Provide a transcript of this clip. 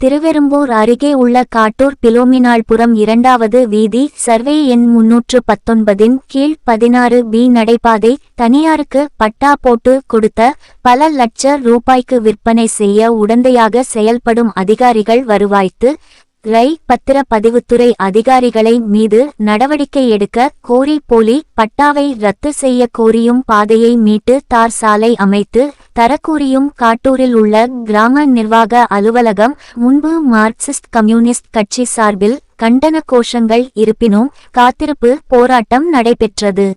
திருவெறும்பூர் அருகே உள்ள காட்டூர் பிலோமினாள்புரம் 2வது வீதி சர்வே எண் 319 கீழ் 16B நடைபாதை தனியாருக்கு பட்டா போட்டு கொடுத்த பல லட்ச ரூபாய்க்கு விற்பனை செய்ய உடந்தையாக செயல்படும் அதிகாரிகள் வருவாய்த்து ரை பத்திர பதிவுத்துறை அதிகாரிகளை மீது நடவடிக்கை எடுக்க கோரி போலி பட்டாவை ரத்து செய்ய கோரியும் பாதையை மீட்டு தார் சாலை அமைத்து தரக்கூறியும் காட்டூரில் உள்ள கிராம நிர்வாக அலுவலகம் முன்பு மார்க்சிஸ்ட் கம்யூனிஸ்ட் கட்சி சார்பில் கண்டன கோஷங்கள் இருப்பினும் காத்திருப்பு போராட்டம் நடைபெற்றது.